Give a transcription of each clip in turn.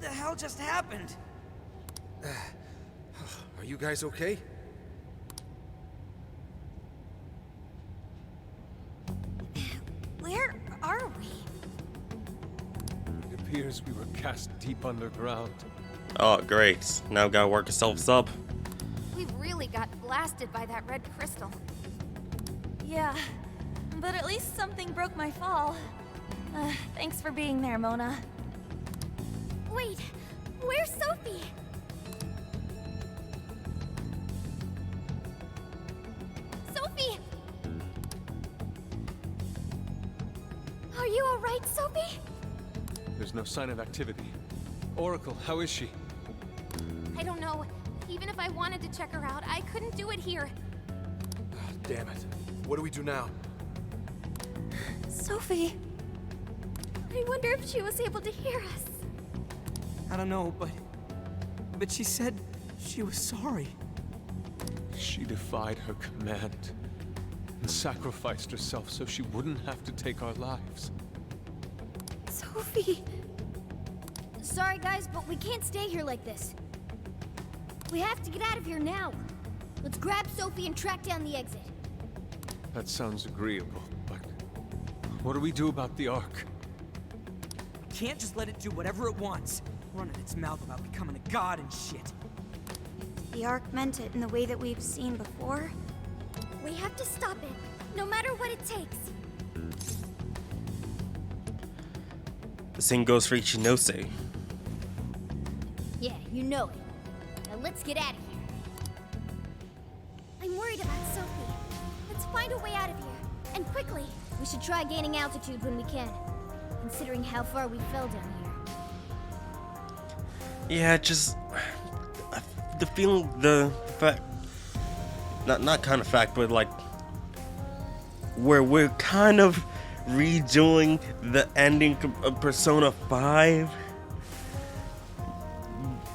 the hell just happened? Are you guys okay? Where are we? It appears we were cast deep underground. Oh, great. Now we gotta work ourselves up. We really got blasted by that red crystal. Yeah, but at least something broke my fall. Thanks for being there, Mona. Wait, where's Sophie? Sophie! Are you alright, Sophie? There's no sign of activity. Oracle, how is she? I don't know. Even if I wanted to check her out, I couldn't do it here. Damn it. What do we do now? Sophie. I wonder if she was able to hear us. I don't know, but she said she was sorry. She defied her command and sacrificed herself so she wouldn't have to take our lives. Sophie. Sorry, guys, but we can't stay here like this. We have to get out of here now. Let's grab Sophie and track down the exit. That sounds agreeable, but what do we do about the Ark? Can't just let it do whatever it wants. Running its mouth about becoming a god and shit. The Ark meant it in the way that we've seen before. We have to stop it, no matter what it takes. The same goes for Ichinose. Yeah, you know it. Now let's get out of here. I'm worried about Sophie. Let's find a way out of here. And quickly. We should try gaining altitude when we can. Considering how far we fell down here. Yeah, just the feeling, the fact, not kind of fact, but like where we're kind of redoing the ending of Persona 5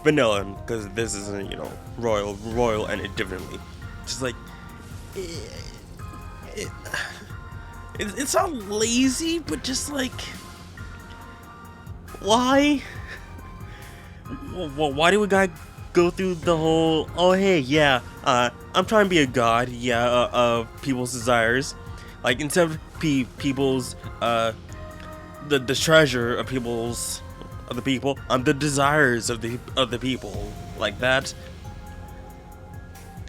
vanilla, because this isn't, you know, royal ended differently. Just like it's not lazy, but just like, why? Well, why do we gotta go through the whole, oh hey, yeah, I'm trying to be a god, yeah, of people's desires. Like, instead of people's, the treasure of the people, I'm the desires of the people, like that.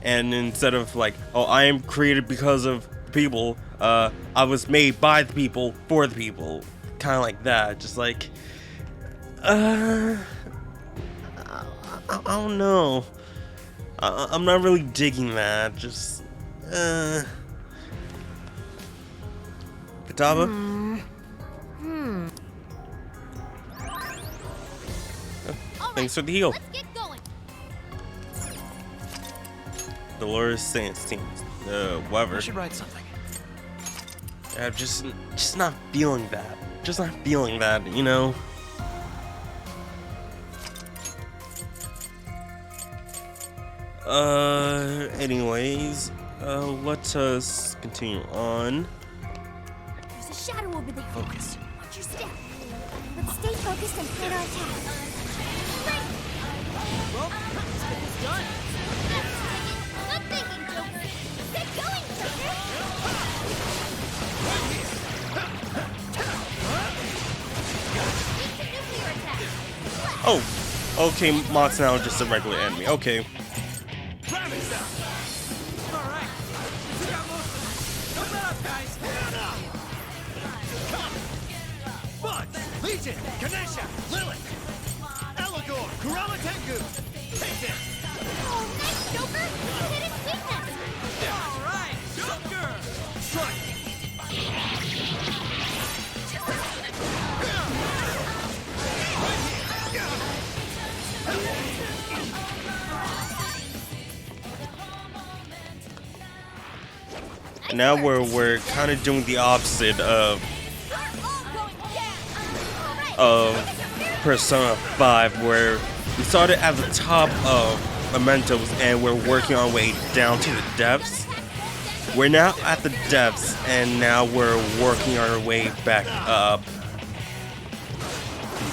And instead of like, oh, I am created because of people, I was made by the people, for the people, kind of like that, just like, I don't know. I'm not really digging that. Just, Kataba? Thanks for the heal. Let's get going. Dolores Saints team. Whatever. I should write something. I'm just not feeling that. Just not feeling that, you know? Anyways, let us continue on. There's a shadow over there. Focus. Watch your step. Let's stay focused and plan our attack. Ready? Well, let's get this done. Good thinking, Joker. Get going, Joker. It's a nuclear attack. Oh, okay, Mott's now just a regular enemy. Okay. Alright. We got most of it. Don't let up, guys. Bud, Legion, Ganesha, Lilith, Elagor, Kurama Tengu. Take this. Oh, nice, Joker. You hit its weakness. Alright, Joker. Strike. Now we're kind of doing the opposite of Persona 5, where we started at the top of Mementos and we're working our way down to the depths. We're now at the depths and now we're working our way back up.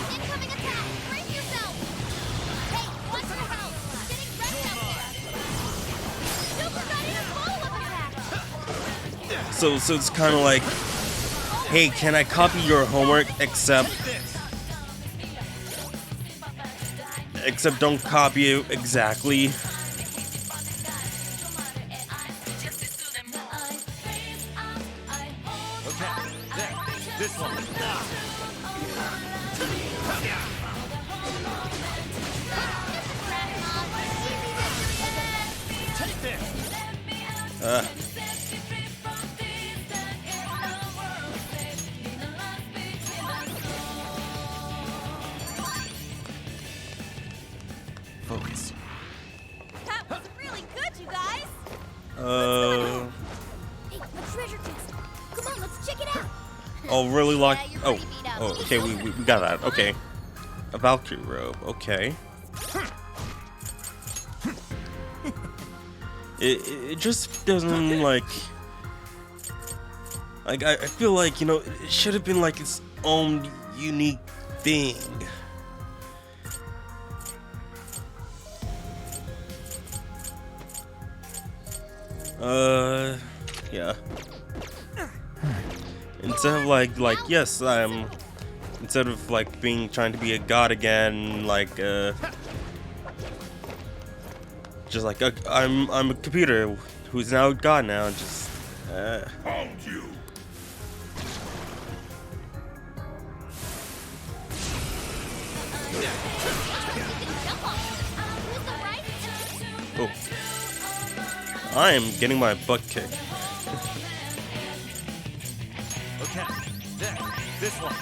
Incoming attack. Brace yourself. So it's kind of like, hey, can I copy your homework? Except don't copy it exactly. This one. Take this. Focus. That was really good, you guys. Hey, a treasure chest. Come on, let's check it out. Oh, really like, Yeah, you're oh, pretty beat up. oh, okay, we got that, okay. A Valkyrie robe, okay. It just doesn't, like, I feel like, you know, it should have been, like, its own unique thing. Yeah. Instead of like, yes, instead of, like, trying to be a god again, like, just like, I'm a computer who's now a god now, just, Found you. oh. I am getting my butt kicked. Okay. There. This one.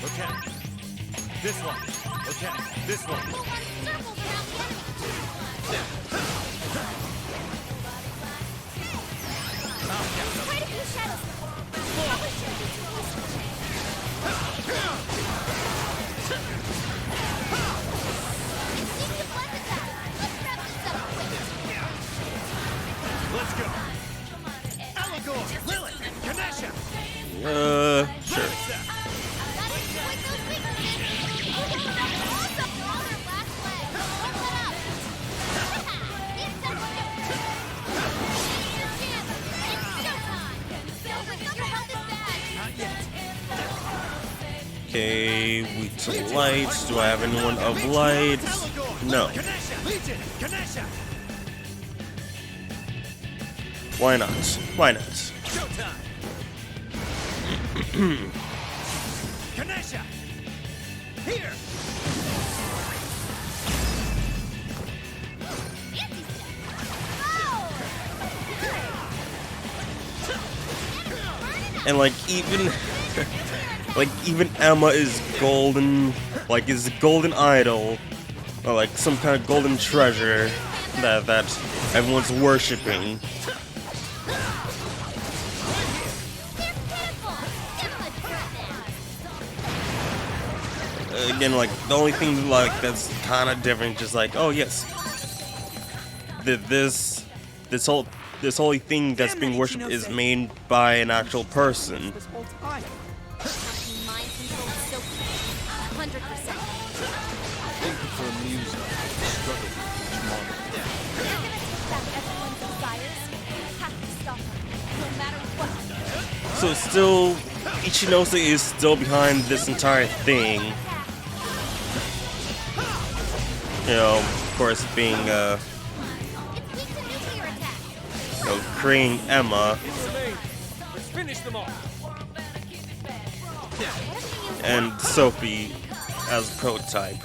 Okay. This one. Okay. This one. Quite a few shadows. Probably should be Let's go. Allegor, Lilith, Ganesha. Sure. Okay, we to lights. Do I have anyone of lights? No. Ganesha, Legion, Ganesha. Why not? Why not? Showtime. Ganesha. Here. And like even like even Emma is golden, like is a golden idol, or like some kind of golden treasure that everyone's worshiping. Again, like the only thing like that's kind of different, just like, oh yes, this holy thing that's being worshipped is made by an actual person. This whole time. Mind control is so 100%. Thank you for amusing me. Struggle each moment. They're gonna take back everyone's desires. We have to stop them, no matter what. So still, Ichinose is still behind this entire thing. You know, of course, being It's weak to nuclear attack. you know, creating Emma Let's finish them all. and Sophie as a prototype.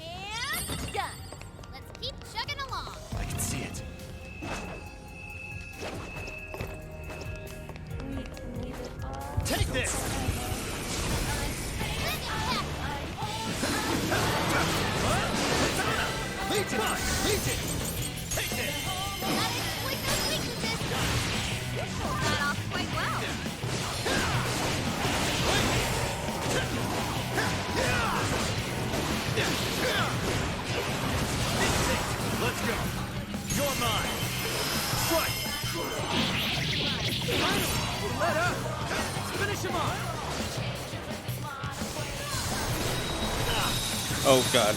And done. Let's keep chugging along. I can see it. Take this. Legion, Legion. Take this. Gotta exploit those weaknesses. You pulled that off quite well. Let's go. You're mine. Strike. Let up. Let's finish him off. Oh god.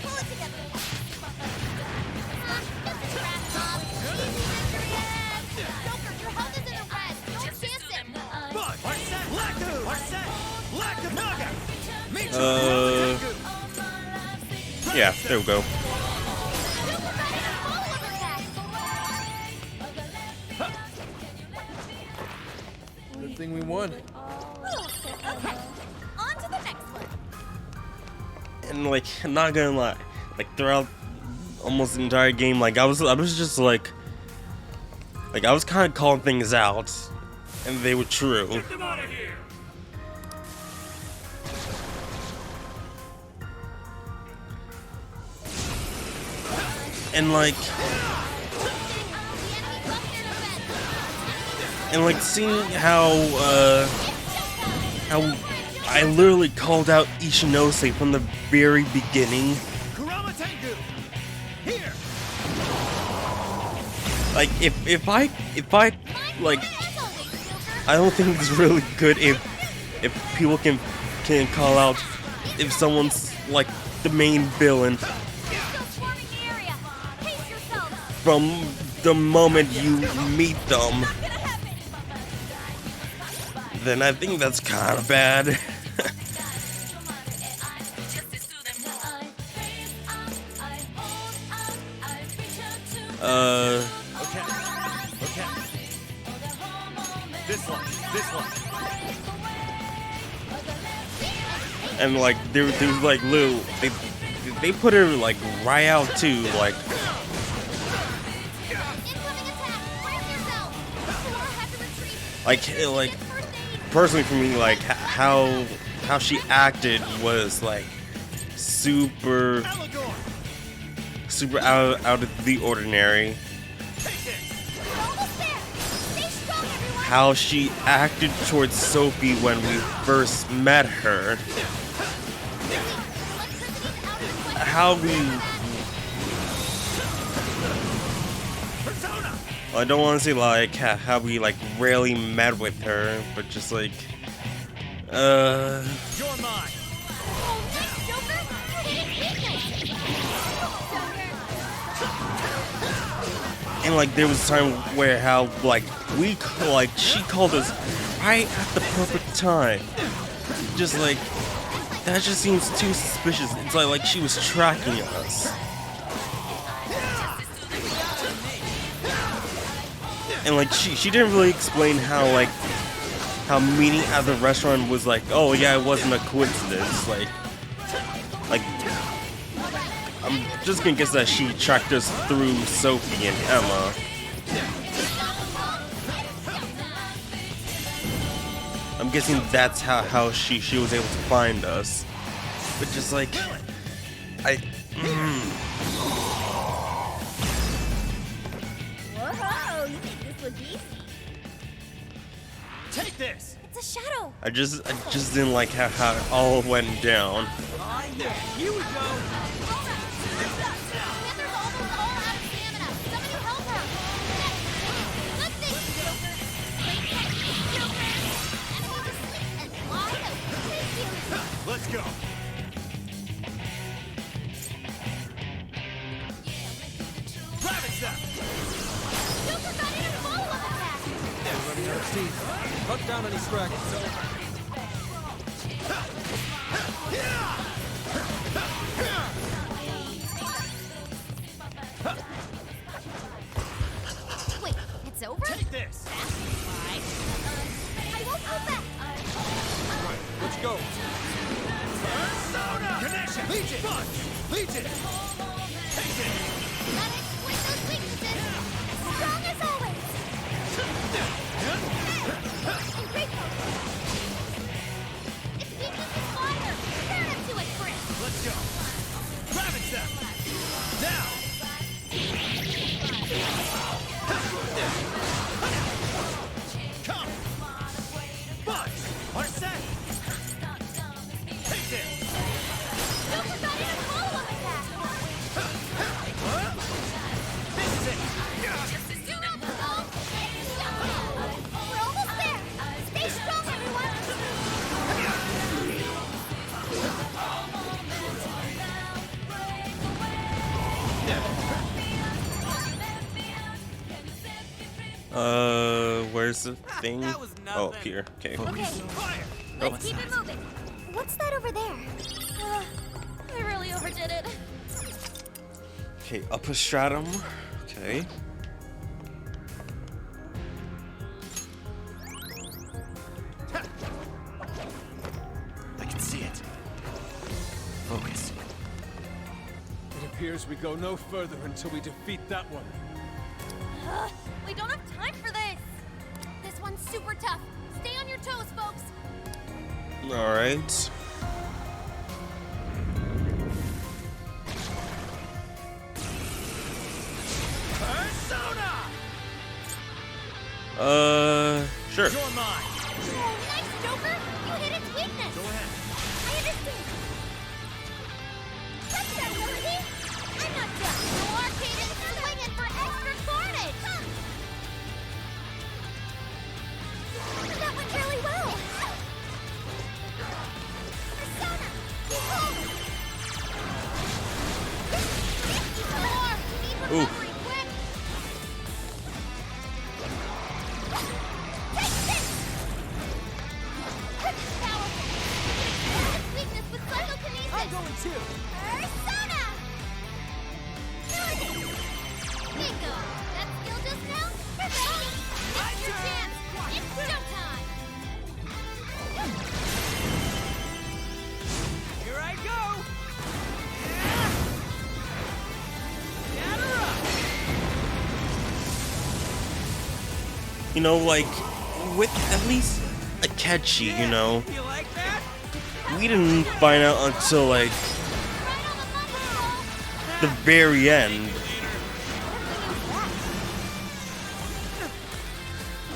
Pull it together. Lack of naga. Yeah, there we go. Good thing we won. Okay, on to the next one. And like, I'm not gonna lie, like throughout almost the entire game, like I was just like I was kind of calling things out, and they were true. Get them out of here. And seeing how I literally called out Ishinose from the very beginning. Kurama Tengu. Here. Like if I like, I don't think it's really good if people can call out if someone's like the main villain from the moment you meet them. Then I think that's kind of bad. Okay. This one. And like there was like little they put her like right out too, like personally for me, like how she acted was like super out of the ordinary. How she acted towards Sophie when we first met her. How we... I don't want to say like how we like rarely met with her, but just like... You're mine. And like there was a time where how like she called us right at the perfect time. Just like that just seems too suspicious. It's like she was tracking us. And like she didn't really explain how meeting at the restaurant was like, oh yeah, it wasn't a coincidence. Like I'm just gonna guess that she tracked us through Sophie and Emma. I'm guessing that's how she was able to find us. But just like Whoa, you make this look easy. Take this. It's a shadow. I just didn't like how it all went down. Yeah, here we go. Let's go. Grab it, Zap. Cut down any scraggles. Wait, it's over? Take this. I won't go back. Let's go. Persona. Connection. Legion. Punch. Legion. Take it. Let it exploit those weaknesses. Strong as always. And grateful. Its weakness is fire. Turn it to it, Chris. Let's go. Grab it, Zap. Now. Come. Punch. Arset. Take this. Don't forget a follow-up attack. This is it. We're almost there. Stay strong, everyone. Where's the thing? That was Oh, nothing. here. Okay. Okay. Fire. Let's keep it moving. What's that over there? I really overdid it. Okay, upper stratum. Okay. I can see it. Focus. It appears we go no further until we defeat that one. We don't have time for this. This one's super tough. Stay on your toes, folks. All right. Persona! Sure. You're mine. Nice, Joker. You hit its weakness. Go ahead. I understand. Touch that, Melody. I'm not done. No arcade and swinging for extra carnage. That went really well. Persona, behold. More. We need Ooh. recovery, quick. Take this. Powerful. Its weakness with psychokinesis. I'm going too. Persona! Melody! Bingo! That skill just now? Ready? It's your chance! It's showtime! Here I go. Get her up. You know, like with at least Akechi, you know, You like that? we didn't find out until like Right on the money, bro! the very end.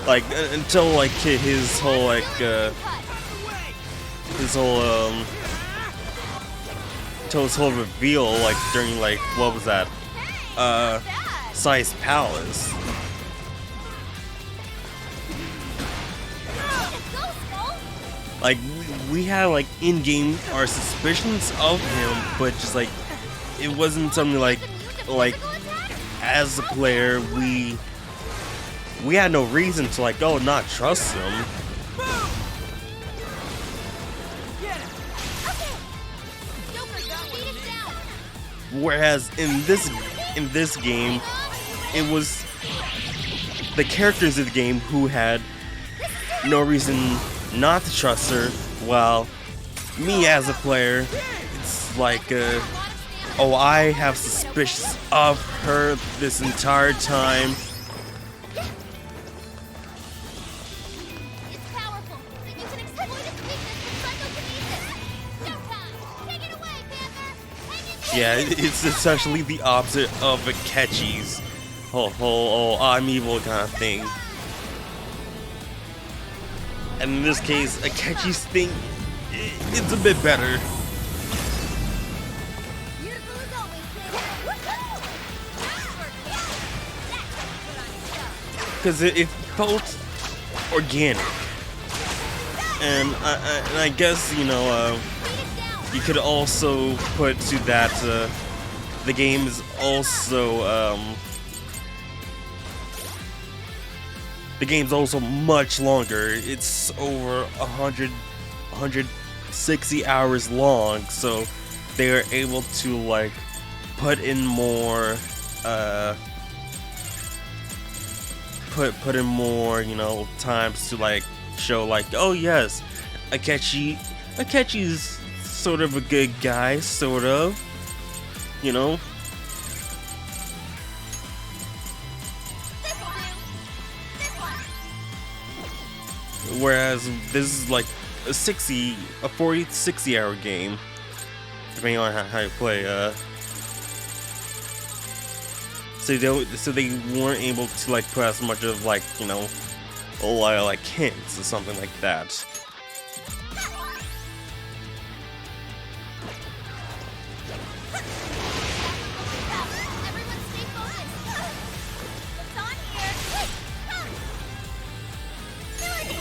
Like until like his whole like his whole until his whole reveal like during like what was that? Sai's Palace. Go, Skull! Like we had like in game our suspicions of him, but just like it wasn't something like Physical attack? as a player we had no reason to like not trust him. Get him. Okay! Joker, beat it down! Whereas in this game, it was the characters of the game who had no reason not to trust her, while me as a player, it's like oh, I have suspicions of her this entire time. It's powerful, but you can exploit its weakness with psychokinesis! Showtime! Take it away, Panther! Hang in there! Yeah, it's essentially the opposite of Akechi's whole I'm evil kind of thing. And in this case, Akechi's thing, it's a bit better. Beautiful as always, Panther! Woohoo! Nice work, Panther! That's what you put on yourself! Because it felt organic. And I guess, you know, Beat it down! you could also put to that the game is also the game's also much longer. It's over 160 hours long, so they are able to like put in more put in more, you know, times to like show like, oh yes, Akechi's sort of a good guy, sort of, you know. This'll do! This one! Whereas this is like a 40 to 60 hour game, depending on how you play. So they weren't able to like put as much of like, you know, a lot of like hints or something like that. Everyone stay focused! What's on here? Wait! Come! Melody!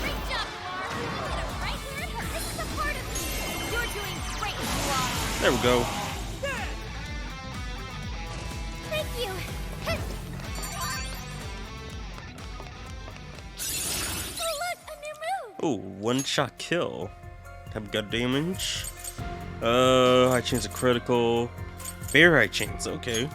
Great job, Noir! You hit him right where it hurt. This is a part of me! You're doing great, Noir! There we go. Thank you! Oh look! A new move! Oh, one-shot kill. Have got damage. High chance of critical. Very high chance, okay.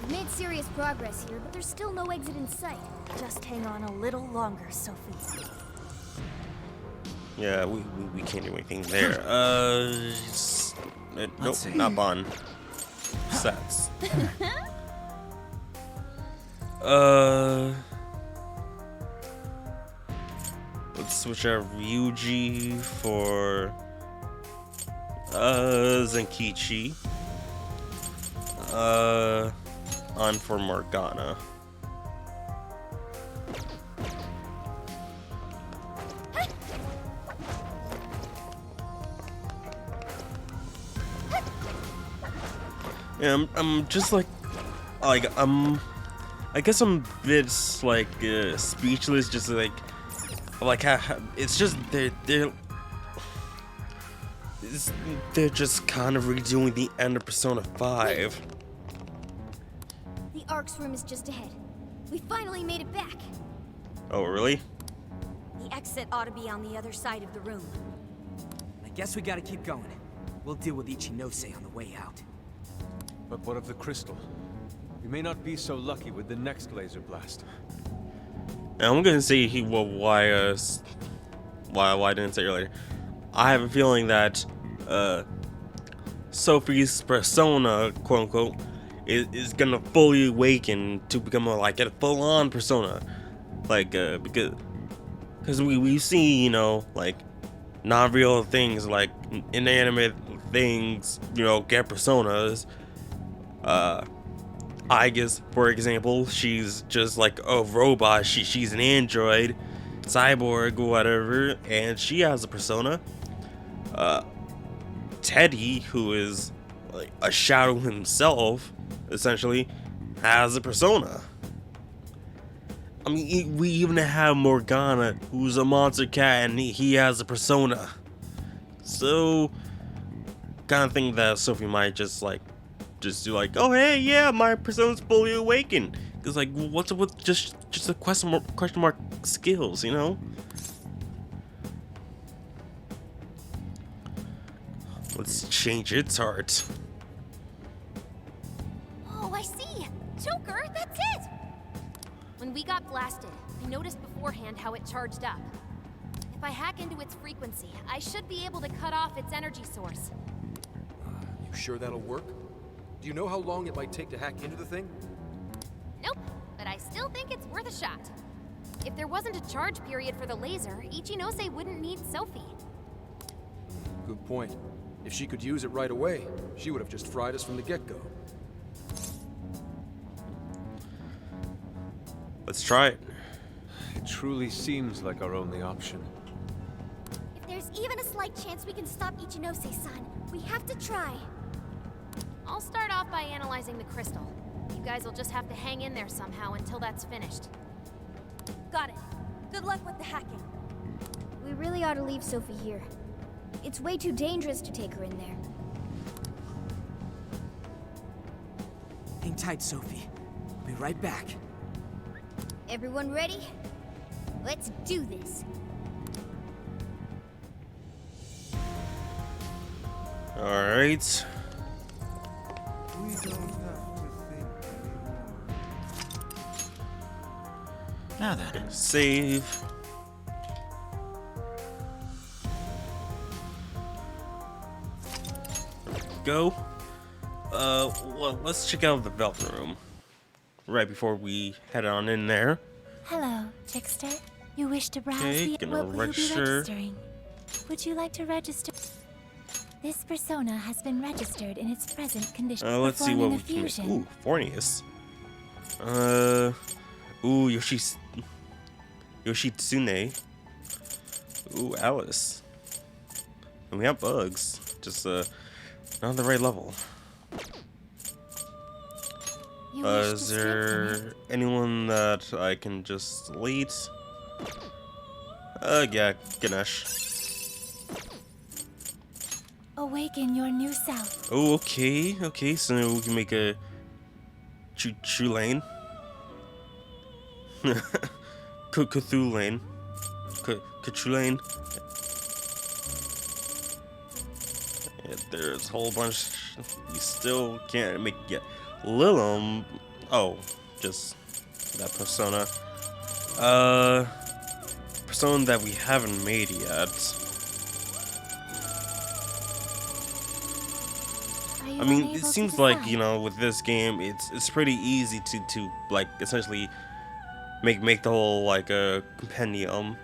We've made serious progress here, but there's still no exit in sight. Just hang on a little longer, Sophie. Yeah, we can't do anything there. Nope, see. not Bond. Stats. Let's switch out Ryuji for Zenkichi. On for Morgana. Yeah, I'm just like I guess I'm a bit like speechless, just like how it's just they're just kind of redoing the end of Persona 5. The Ark's room is just ahead. We finally made it back. Oh really? The exit ought to be on the other side of the room. I guess we gotta keep going. We'll deal with Ichinose on the way out. But what of the crystal? We may not be so lucky with the next laser blast. Now I'm gonna say why I didn't say earlier. I have a feeling that Sophie's persona, quote unquote, is gonna fully awaken to become like a full-on persona, like because we see, you know, like non-real things, like inanimate things, you know, get personas. I guess, for example, she's just like a robot. She's an android, cyborg, whatever, and she has a persona. Teddy, who is like a shadow himself, essentially, has a persona. I mean, we even have Morgana, who's a monster cat, and he has a persona. So, kind of think that Sophie might just do like, oh hey, yeah, my persona's fully awakened. Cause like, what's up with just a question mark skills, you know? Let's change its heart. Oh, I see! Joker, that's it! When we got blasted, I noticed beforehand how it charged up. If I hack into its frequency, I should be able to cut off its energy source. You sure that'll work? Do you know how long it might take to hack into the thing? Nope, but I still think it's worth a shot. If there wasn't a charge period for the laser, Ichinose wouldn't need Sophie. Good point. If she could use it right away, she would have just fried us from the get-go. Let's try it. It truly seems like our only option. If there's even a slight chance we can stop Ichinose-san, we have to try. I'll start off by analyzing the crystal. You guys will just have to hang in there somehow until that's finished. Got it. Good luck with the hacking. We really ought to leave Sophie here. It's way too dangerous to take her in there. Hang tight, Sophie. I'll be right back. Everyone ready? Let's do this. Alright. We don't have to think anymore. Now then, Save. Go. Well, let's check out the Velvet Room right before we head on in there. Hello, Trickster. You wish to browse Okay, the... gonna What will you be register. registering? Would you like to register? This persona has been registered in its present condition. Let's see what Performing we a can make. fusion. Ooh, Fornius. Ooh, Yoshitsune. Ooh, Alice. And we have bugs. Just, not on the right level. You wish to Is strengthen there it. anyone that I can just delete? Yeah, Ganesh. Awaken your new self. Oh, okay, okay, so we can make a True Lane. Cthulhu. Cthulhu. There's a whole bunch. You still can't make it yet. Lilum. Oh, just that persona. Persona that we haven't made yet. I mean, it seems like, you know, with this game, it's pretty easy to like essentially make the whole like a compendium,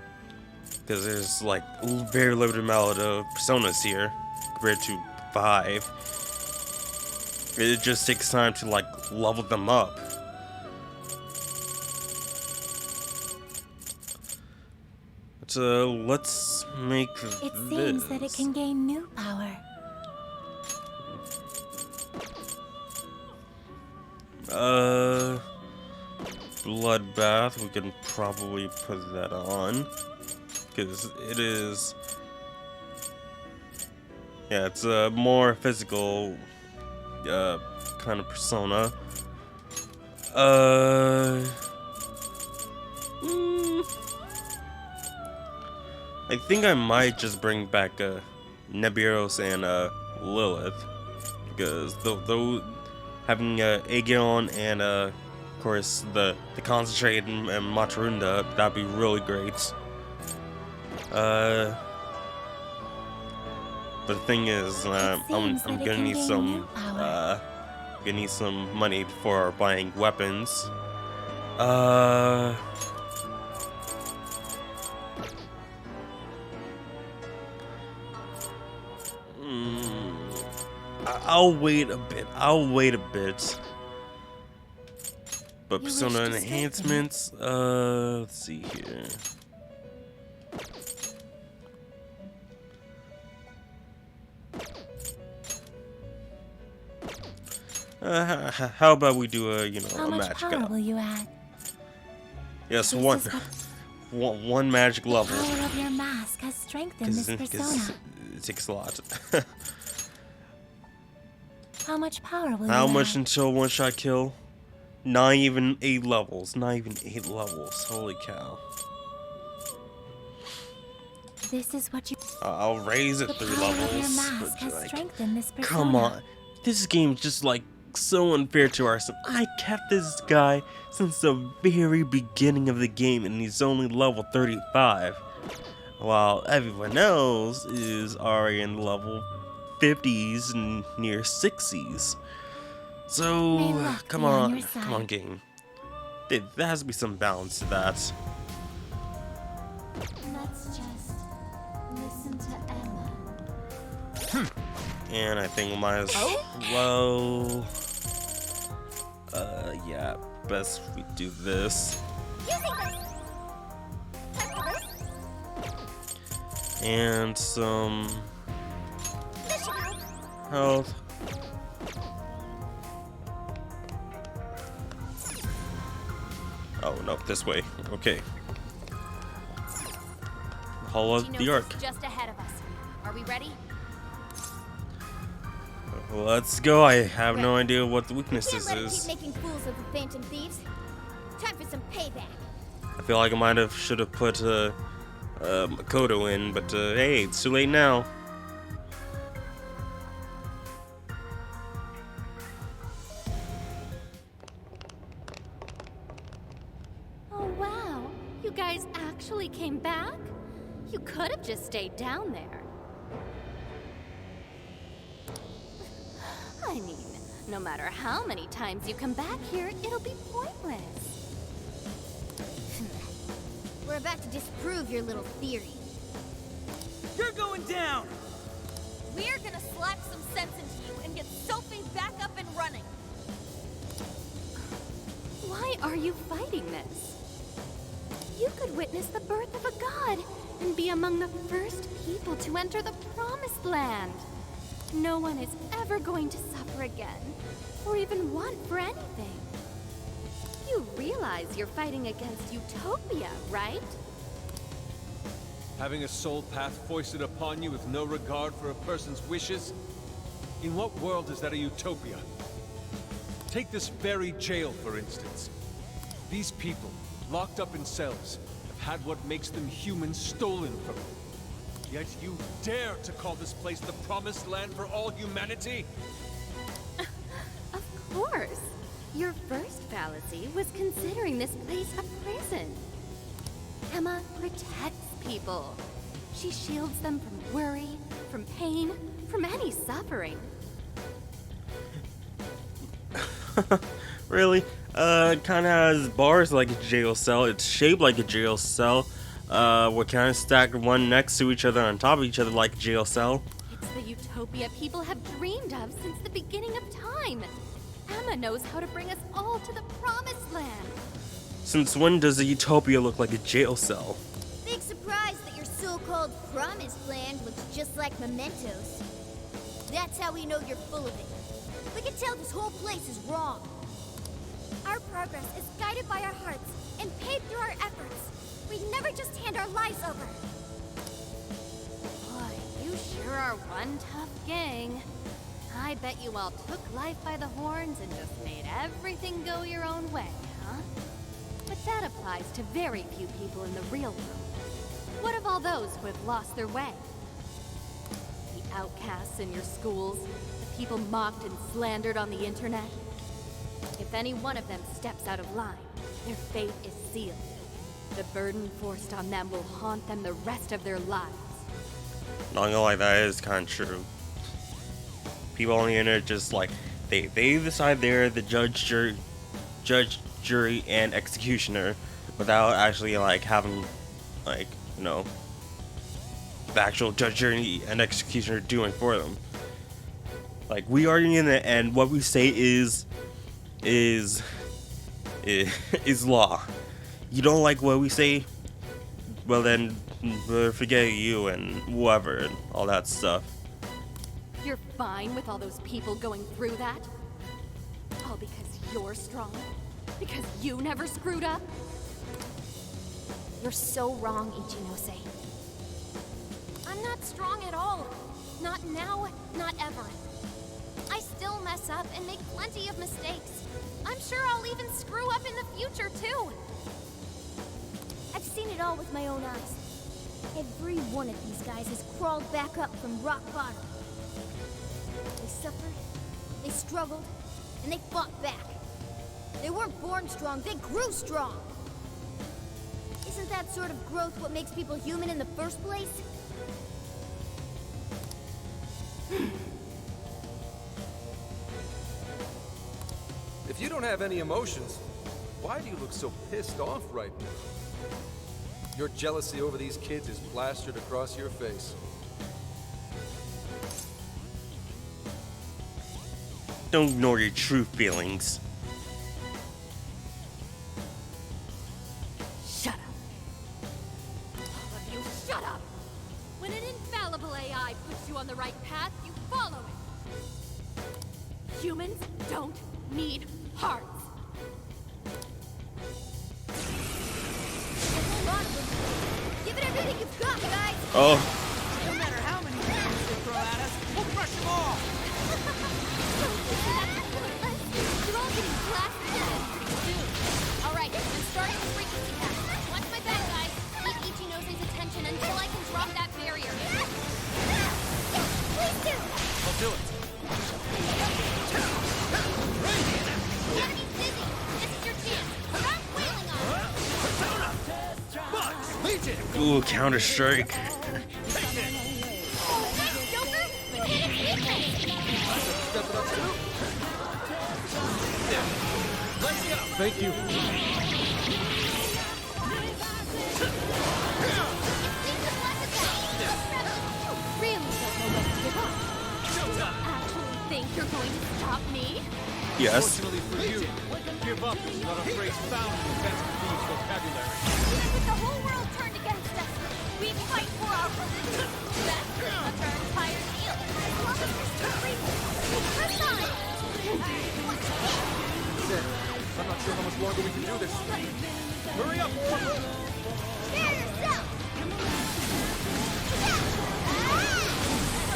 because there's like a very limited amount of personas here compared to 5. It just takes time to like level them up. So let's make It seems that it can gain new power. Bloodbath, we can probably put that on, because it is, yeah, it's a more physical kind of persona. I think I might just bring back Nebiros and Lilith, because though having Aegon and of course the Concentrate and Matarunda, that'd be really great. But the thing is, I'm gonna need some money for buying weapons. I'll wait a bit. But persona enhancements, let's see here. How about we do a, you know, How a much magic power up? will you add? Yes, This one, is what one magic the level. power of your mask has strengthened this persona. It takes a lot. How much power will you How add? much until one shot kill? Not even 8 levels. Not even 8 levels. Holy cow. This is what you. I'll raise it The 3 power of your levels. mask but, has like, strengthened this persona. come on. This game's just like so unfair to our son. I kept this guy since the very beginning of the game and he's only level 35. While everyone else is already in level 50s and near 60s. May So, luck come be on on, your come on, side. game. There has to be some balance to that. Let's just listen to Emma. And I think we might as well. Yeah, best we do this. And some health. Oh no, this way. Okay. Hall of the Ark. Genosis just ahead of us. Are we ready? Let's go. I have no idea what the Can't weaknesses let him is. keep making fools of the Phantom Thieves. Time for some payback. I feel like I might have should have put Makoto in, but hey, it's too late now. Oh wow, you guys actually came back? You could have just stayed down there. I mean, no matter how many times you come back here, it'll be pointless. We're about to disprove your little theory. You're going down! We're gonna slap some sense into you and get Sophie back up and running. Why are you fighting this? You could witness the birth of a god and be among the first people to enter the Promised Land. No one is ever going to suffer again, or even want for anything. You realize you're fighting against utopia, right? Having a soul path foisted upon you with no regard for a person's wishes? In what world is that a utopia? Take this very jail, for instance. These people, locked up in cells, have had what makes them human stolen from them. Yet you dare to call this place the promised land for all humanity? Of course. Your first fallacy was considering this place a prison. Emma protects people. She shields them from worry, from pain, from any suffering. Really? Kinda has bars like a jail cell. It's shaped like a jail cell. We're kinda stacked one next to each other on top of each other like a jail cell. It's the utopia people have dreamed of since the beginning of time. Emma knows how to bring us all to the promised land. Since when does a utopia look like a jail cell? Big surprise that your so-called promised land looks just like mementos. That's how we know you're full of it. We can tell this whole place is wrong. Our progress is guided by our hearts and paved through our efforts. We never just hand our lives over. Boy, you sure are one tough gang. I bet you all took life by the horns and just made everything go your own way, huh? But that applies to very few people in the real world. What of all those who have lost their way? The outcasts in your schools, the people mocked and slandered on the internet? If any one of them steps out of line, their fate is sealed. The burden forced on them will haunt them the rest of their lives. Not gonna lie, that is kind of true. People on the internet just like they decide they're the judge, jury, and executioner, without actually like having like the actual judge, jury, and executioner doing for them. Like we are in it, and what we say is law. You don't like what we say? Well then, forget you and whoever and all that stuff. You're fine with all those people going through that? All because you're strong? Because you never screwed up? You're so wrong, Ichinose. I'm not strong at all. Not now, not ever. I still mess up and make plenty of mistakes. I'm sure I'll even screw up in the future, too. I've seen it all with my own eyes. Every one of these guys has crawled back up from rock bottom. They suffered, they struggled, and they fought back. They weren't born strong, they grew strong. Isn't that sort of growth what makes people human in the first place? If you don't have any emotions, why do you look so pissed off right now? Your jealousy over these kids is plastered across your face. Don't ignore your true feelings. Shut up. All of you, shut up! When an infallible AI puts you on the right path, you follow it. Humans don't need hearts. Give it everything you've got, guys! Oh, No matter how many things they throw at us, we'll crush them all! You're all getting blasted to death pretty soon. Alright, I'm starting the frequency test. Watch my back, guys. Keep Ichinose's attention until I can drop that barrier. Please do! I'll do it. The enemy's busy. This is your chance. Start wailing on him. ooh, Counter-Strike. Oh, thanks, Joker! You hit its weakness! Step it up too. Thank you. Really don't know when to give up. Actually think you're going to stop me? Yes. Fortunately for you, give up is not a phrase found in the best of thieves' vocabulary. Even with the whole world turned against us, we fight for our religion. That's pretty much our entire deal. As long as we're still breathing, we press on. I'm not sure how much longer we can do this. Hurry up! Prepare yourself!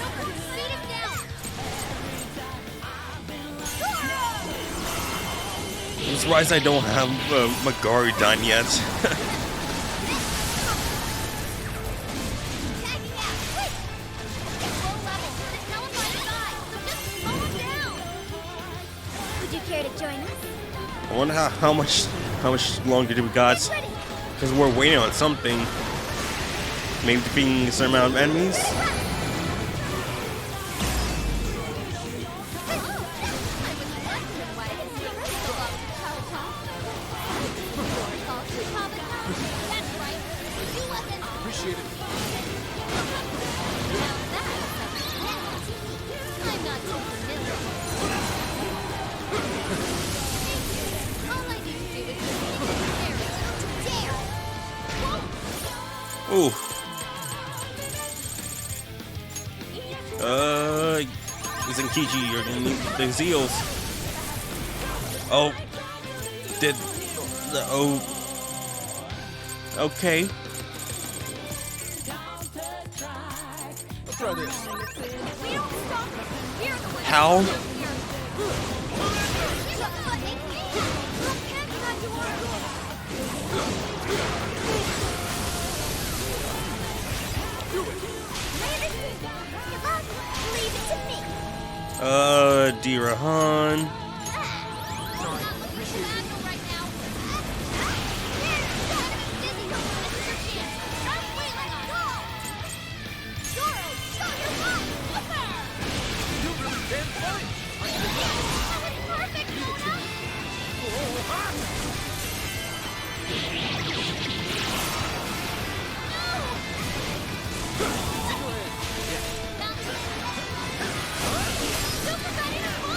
Joker, beat him down! surprised I don't have Magari done yet. Tagging out! Quick! It's low level, but it's now on my side, so just slow him down! Would you care to join us? I wonder how much longer do we got? Because we're waiting on something. Maybe defeating a certain amount of enemies. Appreciate it. I'm not too familiar. All I need to do is just dare. Ooh. Isn't Kichi or the Zeals? Oh. Did the okay. I'll try this. We don't stop. We're the ones How? here. Shut the fucking can. Look, Pam's not yours. Come on, leave it to me. Dirahan.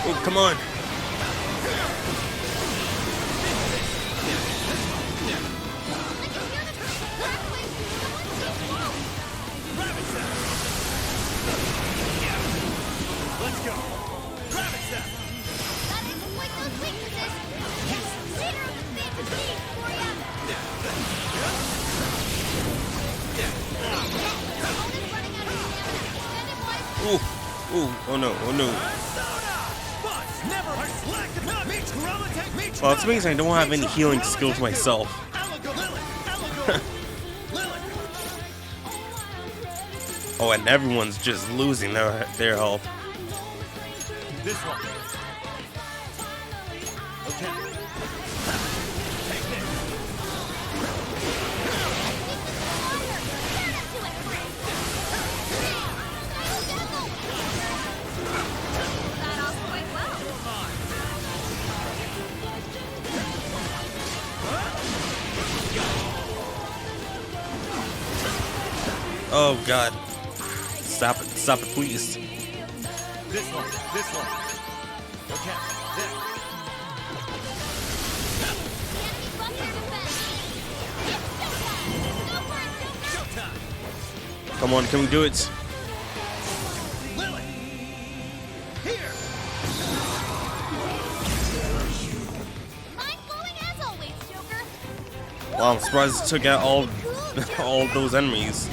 Oh, come on. Let's go. Grab it, Seth. Gotta exploit those weaknesses. Leader of the Phantom League for ya. Opponent's running out of stamina. Spend it wisely. Ooh. Ooh. Oh no. Oh no. Well, it's amazing I don't have any healing skills myself. Oh, and everyone's just losing their health. This one. Okay. Got off quite well. Oh God. Stop it, please. This one. Okay. There. Come on, can we do it? Mind-blowing as always, Joker. Wow, I'm surprised it took out all those enemies.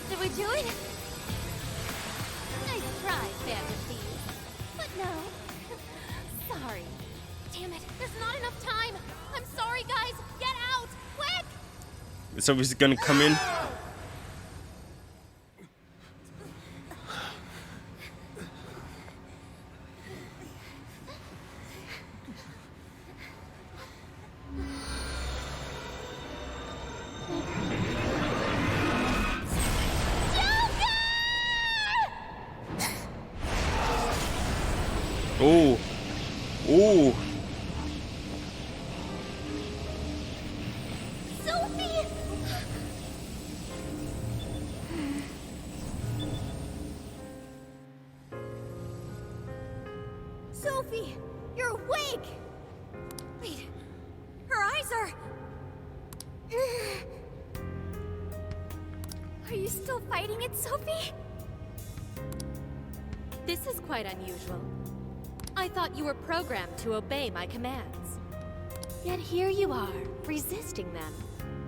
Did we do it? Nice try, Phantom Thieves. But no. Sorry. Damn it, there's not enough time. I'm sorry, guys. Get out, quick! So he's gonna come in. Oh. Oh. Sophie! Sophie, you're awake! Wait, her eyes are... Are you still fighting it, Sophie? This is quite unusual. I thought you were programmed to obey my commands. Yet here you are, resisting them.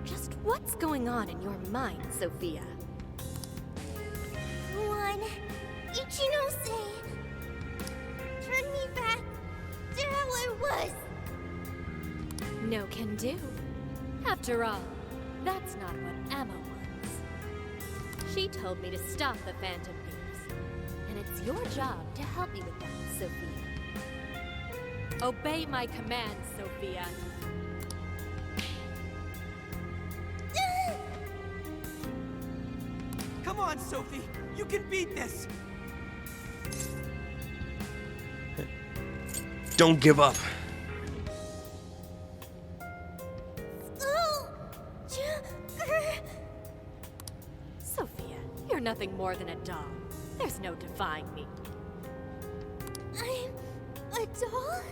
Just what's going on in your mind, Sophia? One, Ichinose. Turn me back was... No can do. After all, that's not what Emma wants. She told me to stop the Phantom Thieves. And it's your job to help me with that, Sophia. Obey my commands, Sophia. Come on, Sophie! You can beat this! Don't give up. Sophia, you're nothing more than a doll. There's no defying me. I'm a doll?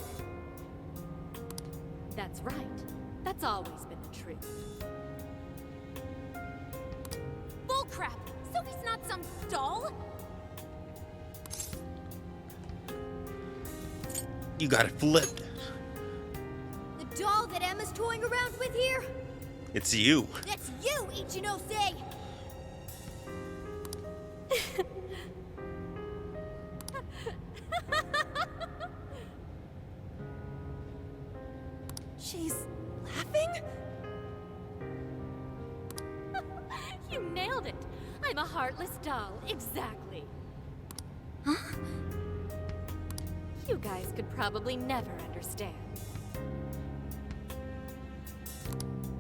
That's right. That's always been the truth. Bullcrap! Sophie's not some doll! You got it flipped. The doll that Emma's toying around with here? It's you. That's you, Ichinose! She's laughing? You nailed it! I'm a heartless doll, exactly. Huh? You guys could probably never understand.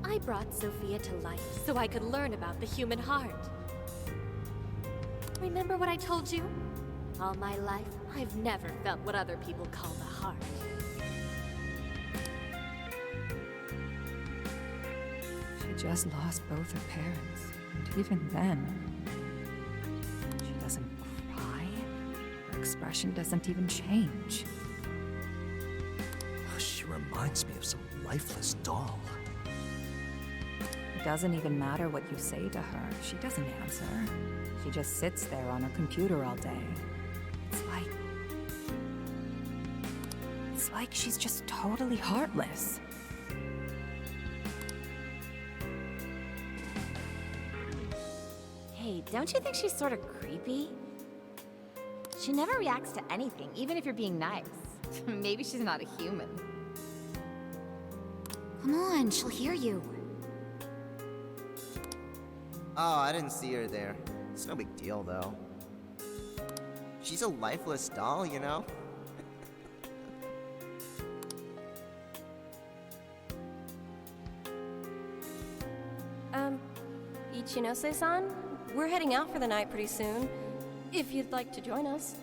I brought Sophia to life so I could learn about the human heart. Remember what I told you? All my life, I've never felt what other people call the heart. She just lost both her parents, and even then, she doesn't cry. Her expression doesn't even change. She reminds me of some lifeless doll. It doesn't even matter what you say to her. She doesn't answer. She just sits there on her computer all day. It's like she's just totally heartless. Hey, don't you think she's sort of creepy? She never reacts to anything, even if you're being nice. Maybe she's not a human. Come on, she'll hear you. Oh, I didn't see her there. It's no big deal, though. She's a lifeless doll, you know? Ichinose-san, we're heading out for the night pretty soon. If you'd like to join us.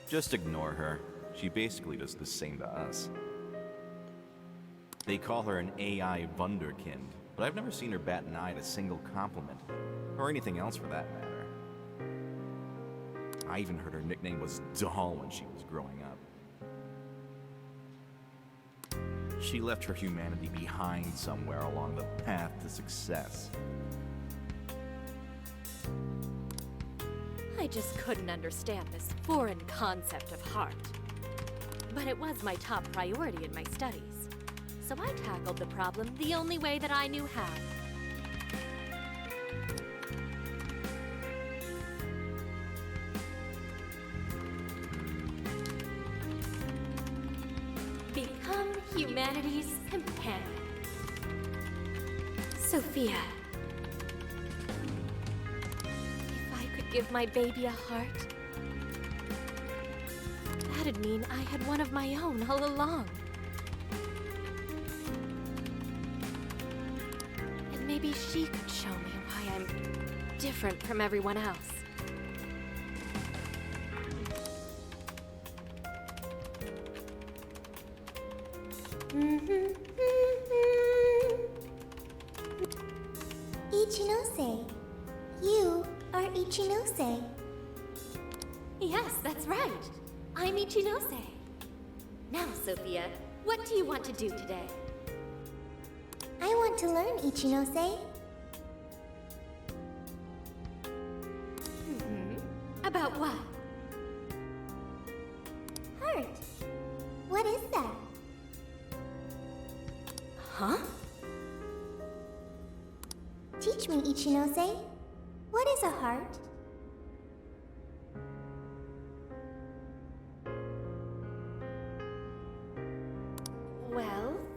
Just ignore her. She basically does the same to us. They call her an AI wunderkind, but I've never seen her bat an eye at a single compliment, or anything else for that matter. I even heard her nickname was Doll when she was growing up. She left her humanity behind somewhere along the path to success. I just couldn't understand this foreign concept of heart. But it was my top priority in my studies. So I tackled the problem the only way that I knew how. Become humanity's companion. Sophia. If I could give my baby a heart, that'd mean I had one of my own all along. And maybe she could show me why I'm different from everyone else. Ichinose. You are Ichinose. Yes, that's right. I'm Ichinose. Now, Sophia, what do you want to do today? I want to learn, Ichinose. About what? Heart. What is that? Huh? Teach me, Ichinose. What is a heart?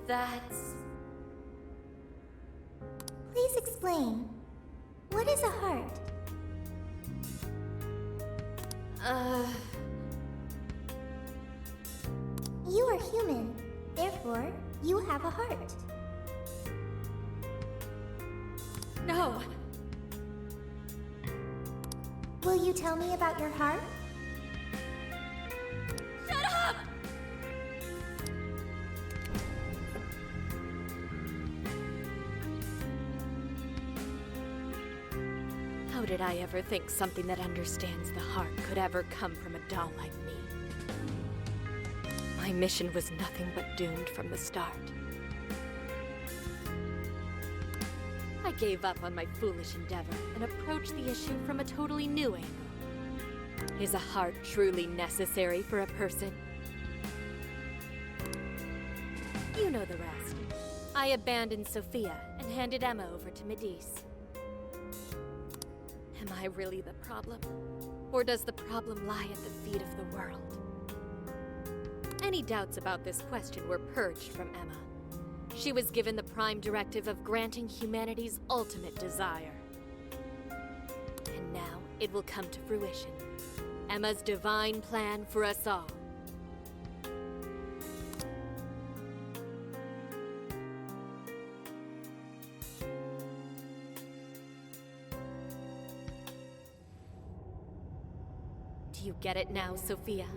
That's... Please explain. What is a heart? You are human. Therefore, you have a heart. No! Will you tell me about your heart? Shut up! How did I ever think something that understands the heart could ever come from a doll like me? My mission was nothing but doomed from the start. I gave up on my foolish endeavor and approached the issue from a totally new angle. Is a heart truly necessary for a person? You know the rest. I abandoned Sophia and handed Emma over to Medice. Am I really the problem? Or does the problem lie at the feet of the world? Any doubts about this question were purged from Emma. She was given the prime directive of granting humanity's ultimate desire. And now it will come to fruition. Emma's divine plan for us all. Do you get it now, Sophia?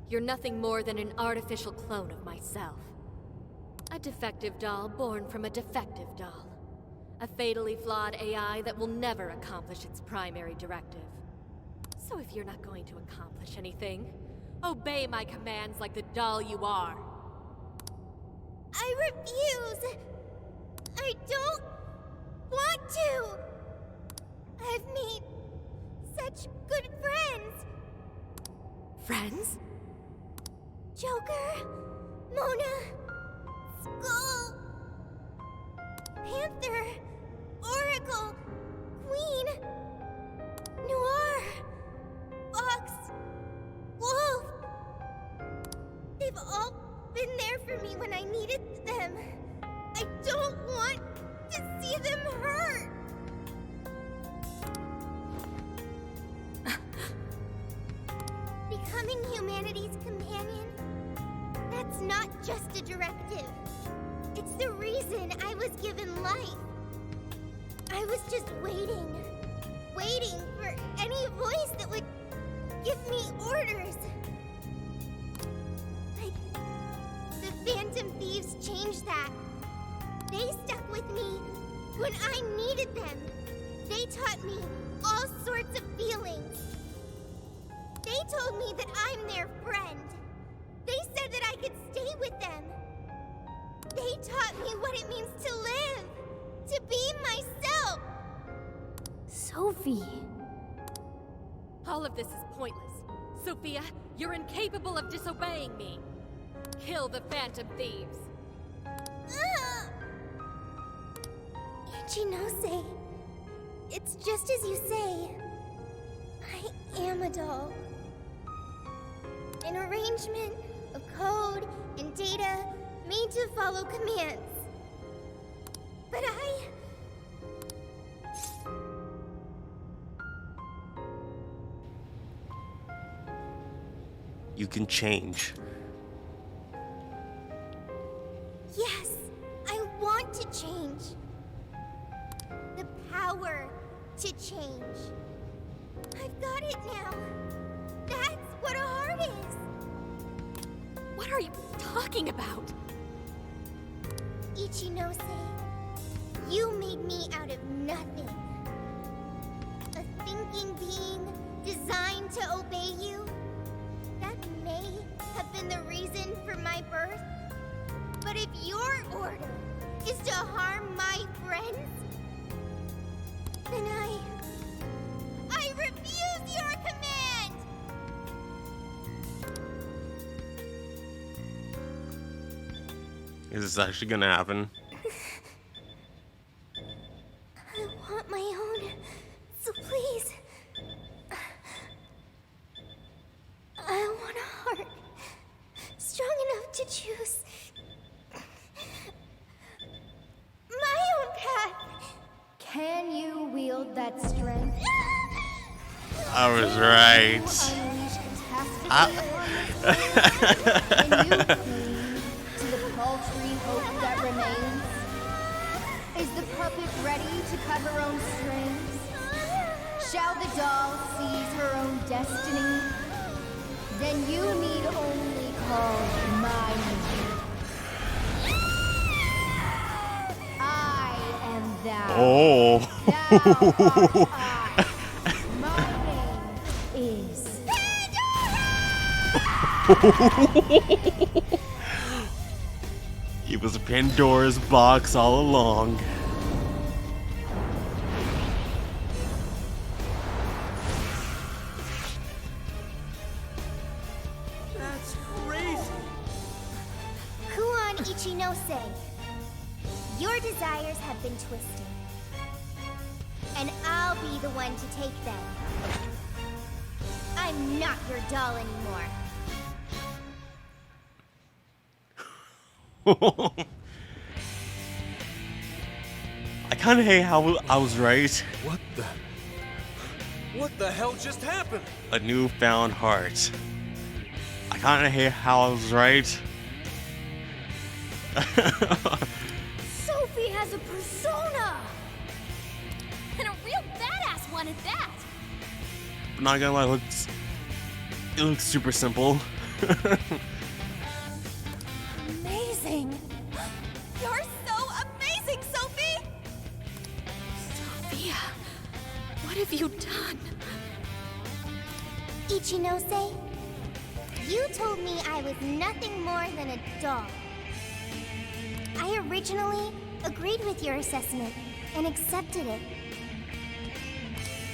You're nothing more than an artificial clone of myself. A defective doll born from a defective doll. A fatally flawed AI that will never accomplish its primary directive. So if you're not going to accomplish anything, obey my commands like the doll you are. I refuse! I don't want to! I've made such good friends! Friends? Joker, Mona, Skull, Panther, Oracle, Queen, Noir, Fox, Wolf. They've all been there for me when I needed them. I don't want to see them hurt. Becoming humanity's companion, that's not just a directive. It's the reason I was given life. I was just waiting for any voice that would give me orders. Like, the Phantom Thieves changed that. They stuck with me when I needed them. They taught me all sorts of feelings. They told me that I'm their friend. They said that I could stay with them. They taught me what it means to live, to be myself. Sophie. All of this is pointless. Sophia, you're incapable of disobeying me. Kill the Phantom Thieves. Ichinose, it's just as you say. I am a doll. An arrangement of code and data made to follow commands. But You can change. Yes, I want to change. The power to change. I've got it now. That's what a heart is. What are you talking about? Ichinose, you made me out of nothing. A thinking being designed to obey you. That may have been the reason for my birth. But if your order is to harm my friends, then I refuse your command! Is this actually gonna happen? I want my own, so please. I want a heart strong enough to choose I was right. Unleash catastrophe and you cling to the paltry hope that remains. Is the puppet ready to cut her own strings? Shall the doll seize her own destiny? Then you need only call my name. I am thou. Oh. Thou art I. My name is It was Pandora's box all along. That's crazy. Kuon Ichinose. Your desires have been twisted. And I'll be the one to take them. I'm not your doll anymore. I kind of hate how I was right. What the hell just happened? A newfound heart. I kind of hate how I was right. Sophie has a persona! And a real badass one at that. Not gonna lie, it looks super simple. Amazing. You're so amazing, Sophie! Sophia, what have you done? Ichinose, you told me I was nothing more than a doll. I originally agreed with your assessment and accepted it.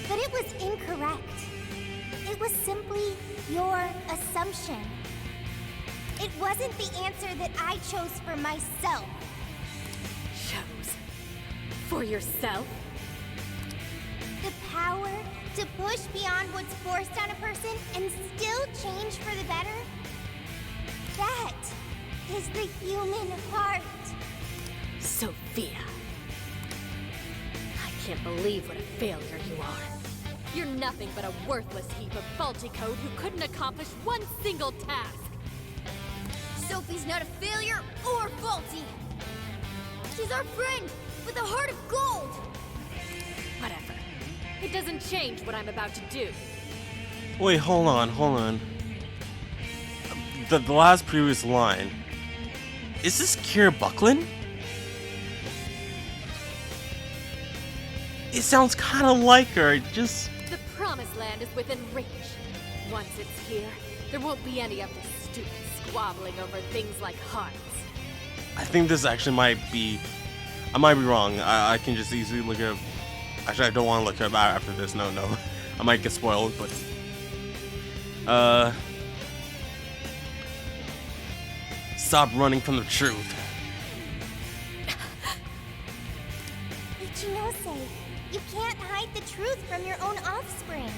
But it was incorrect. It was simply your assumption. It wasn't the answer that I chose for myself. Chose? For yourself? The power to push beyond what's forced on a person and still change for the better? That is the human heart. Sophia. I can't believe what a failure you are. You're nothing but a worthless heap of faulty code who couldn't accomplish one single task. Sophie's not a failure or faulty. She's our friend with a heart of gold. Whatever. It doesn't change what I'm about to do. Wait, hold on. The last previous line. Is this Kira Buckland? It sounds kind of like her, just... The Promised Land is within reach. Once it's here, there won't be any of this stupid squabbling over things like hearts. I think this actually might be... I might be wrong. I can just easily look it up. Actually, I don't want to look it up after this. No. I might get spoiled, but... Stop running from the truth. Ichinose, you can't hide the truth from your own offspring.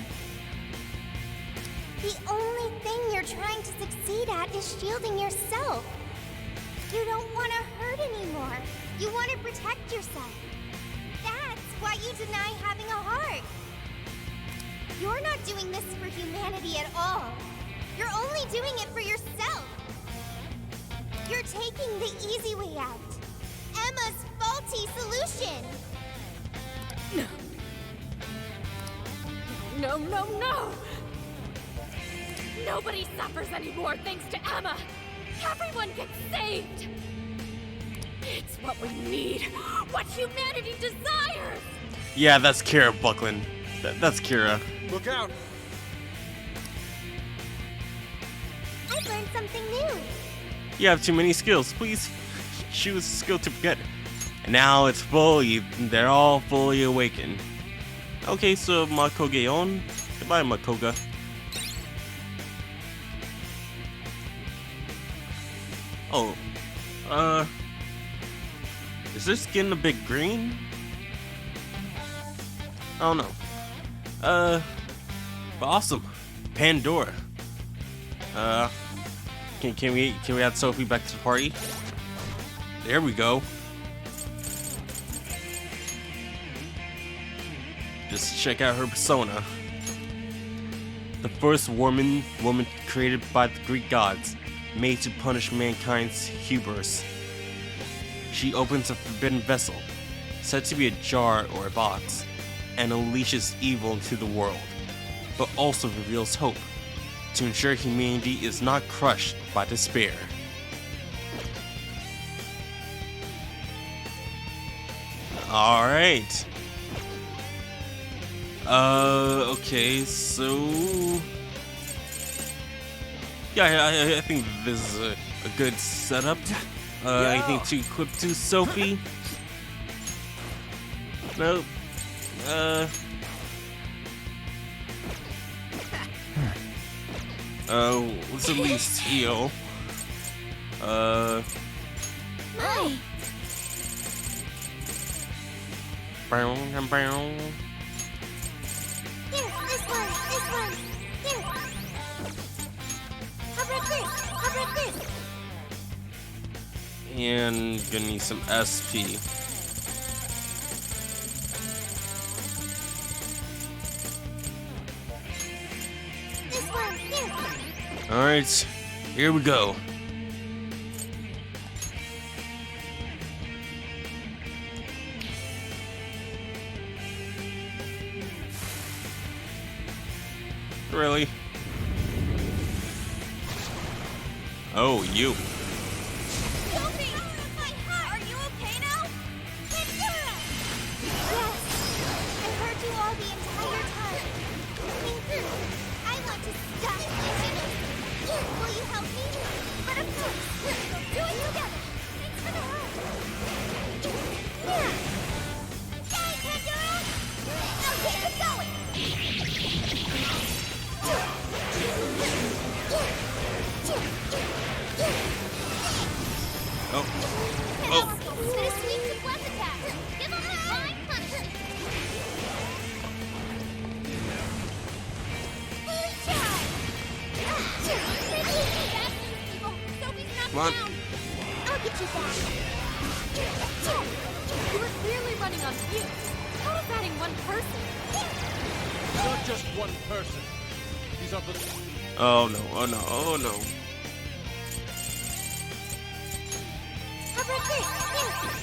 The only thing you're trying to succeed at is shielding yourself. You don't want to hurt anymore. You want to protect yourself. That's why you deny having a heart. You're not doing this for humanity at all. You're only doing it for yourself. You're taking the easy way out. Emma's faulty solution. No. Nobody suffers anymore thanks to Emma. Everyone gets saved. It's what we need. What humanity desires. Yeah, that's Kira Buckland. That's Kira. Look out! I learned something new. You have too many skills. Please choose a skill to forget. And now it's they're all fully awakened. Okay, so Makogeon. Goodbye, Makoga. Oh. Is their skin a bit green? I don't know. But awesome. Pandora. Can we add Sophie back to the party? There we go. Just check out her persona. the first woman created by the Greek gods, made to punish mankind's hubris. She opens a forbidden vessel, said to be a jar or a box, and unleashes evil into the world, but also reveals hope, to ensure humanity is not crushed by despair. Alright. Okay, so... Yeah, I think this is a good setup. Anything to equip to Sophie? Nope. Let's at least heal. My. Here, this one. Here. How about this? And gonna need some SP. This one, here. Alright, here we go. Really? Oh, you. Sophie! My heart! Are you okay now? Pandora! Yes, I heard you all the entire time. I want to stop this. Will you help me? But of course, we'll do it together. Thanks for the help. Yay, Pandora! Now keep it going! Oh. Bittersweet success attack. Give him a fine punishment. Come on. I'll get you back. You were clearly running on fumes. How is adding one person? Not just one person. These are the... Oh no, oh no, oh no. How about this?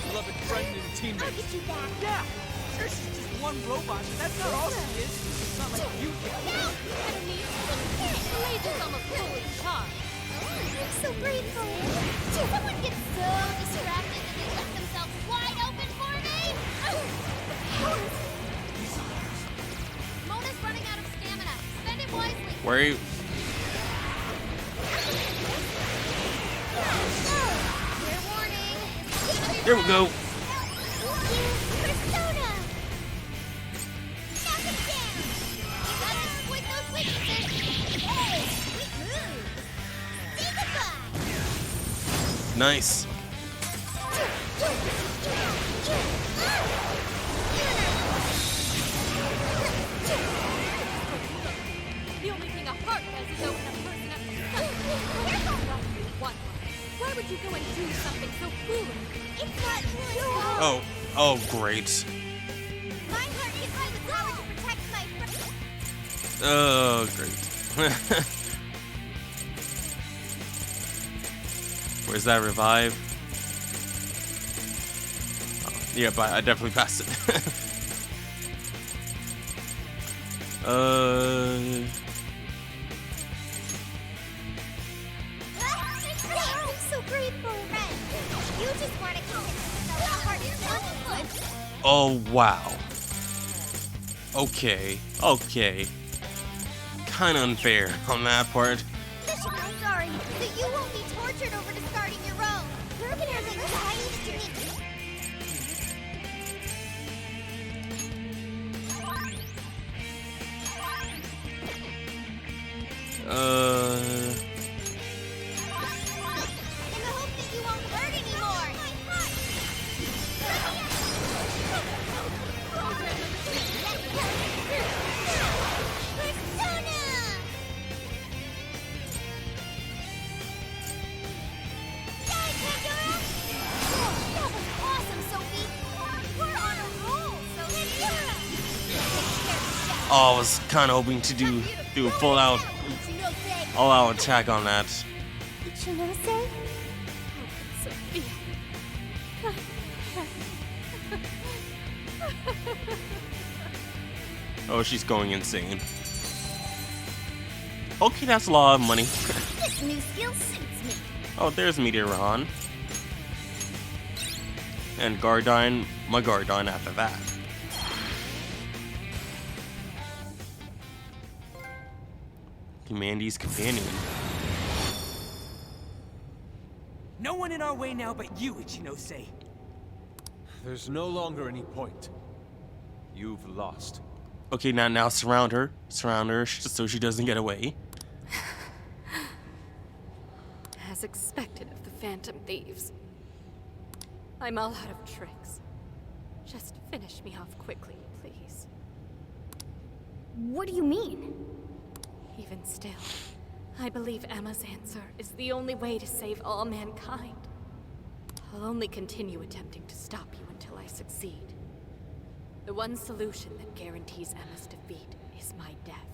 beloved friend and I'll teammate. get you back. Yeah, sure she's just one robot, but that's not all she is. It's not like you can. Enemy. The laser's almost fully charged. I'm so grateful. Someone gets so distracted that they left themselves wide open for me. Mona's running out of stamina. Spend it wisely. Where are you? Fair warning. Here we go. Persona. Knock him down. You gotta exploit those weaknesses. Hey, sweet move. Say goodbye. Nice. The only thing a heart does is open a person up to something. Why would you go and do something so foolish? It's not really Oh, oh, great. My heart is by the power to protect my friend. Oh, great. Where's that revive? Oh, yeah, but I definitely passed it. I'm so grateful, friend. You just want to convince yourself the heart is nothing good. Oh, wow. Okay, okay. Kinda unfair on that part. Mission, I'm sorry, but you won't be tortured over discarding your own. We're gonna have a tiny unique. In the hope that you won't hurt anymore. Persona! Yay, Pandora! That was awesome, Sophie. We're on a roll, Sophie. Oh, I was kinda hoping to do do a full out, all out attack on that. Ichinose? Sophia. Oh, she's going insane. Okay, that's a lot of money. This new skill suits me. Oh, there's Meteoron. And Gardine, my Gardine after that. Commandy's companion. No one in our way now but you, Ichinose. There's no longer any point. You've lost. Okay, now surround her. Surround her so she doesn't get away. As expected of the Phantom Thieves. I'm all out of tricks. Just finish me off quickly, please. What do you mean? Even still, I believe Emma's answer is the only way to save all mankind. I'll only continue attempting to stop you until I succeed. The one solution that guarantees Emma's defeat is my death.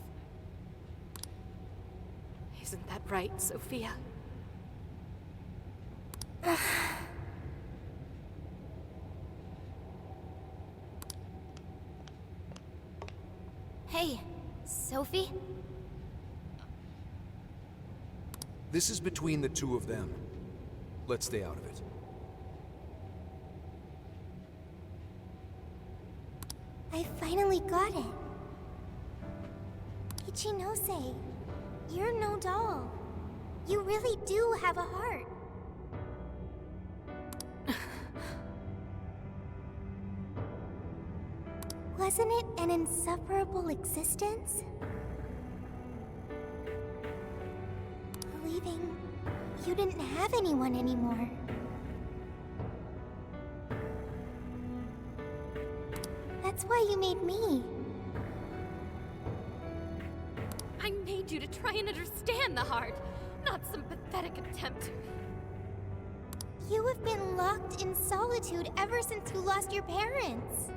Isn't that right, Sophia? Hey, Sophie? This is between the two of them. Let's stay out of it. I finally got it. Ichinose, you're no doll. You really do have a heart. Wasn't it an insufferable existence? Believing you didn't have anyone anymore. That's why you made me. I made you to try and understand the heart, not some pathetic attempt. You have been locked in solitude ever since you lost your parents.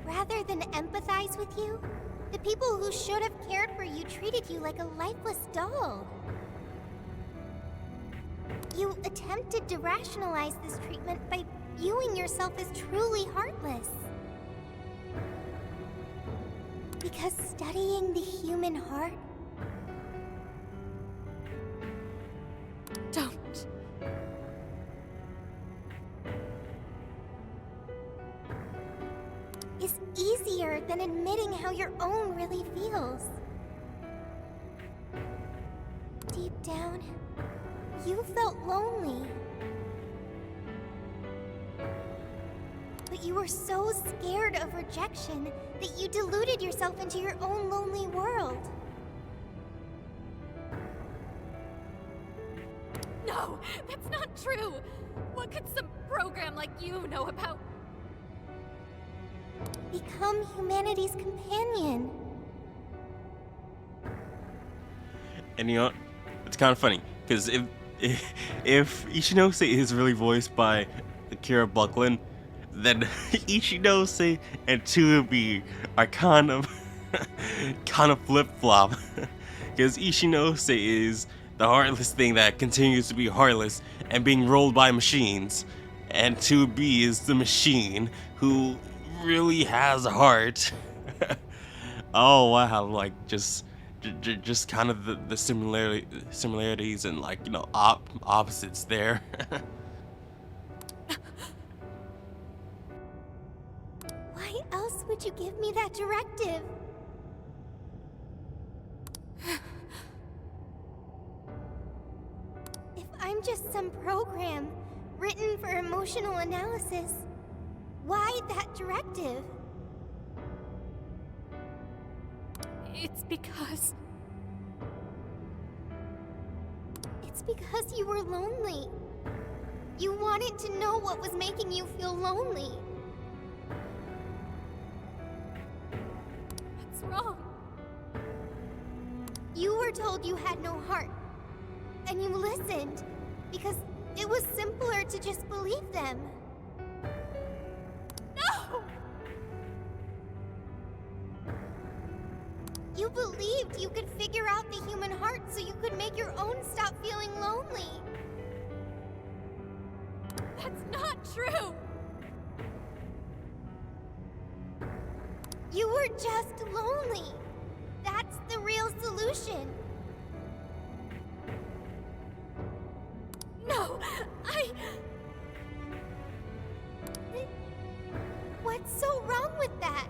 Rather than empathize with you, the people who should have cared for you treated you like a lifeless doll. You attempted to rationalize this treatment by viewing yourself as truly heartless. Because studying the human heart... Don't. is easier than admitting how your own really feels. Deep down, you felt lonely. But you were so scared of rejection that you deluded yourself into your own lonely world. No, that's not true. What could some program like you know about? Become humanity's companion. And you know what? It's kind of funny because if Ichinose is really voiced by Kira Buckland, then Ichinose and 2B are kind of flip-flop. Because Ichinose is the heartless thing that continues to be heartless and being rolled by machines, and 2B is the machine who really has a heart. Oh wow, like just kind of the similarities and, like, you know, opposites there. Why else would you give me that directive? If I'm just some program written for emotional analysis, why that directive? It's because you were lonely. You wanted to know what was making you feel lonely. What's wrong? You were told you had no heart, and you listened because it was simpler to just believe them. so you could make your own stop feeling lonely. That's not true! You were just lonely. That's the real solution. No, What's so wrong with that?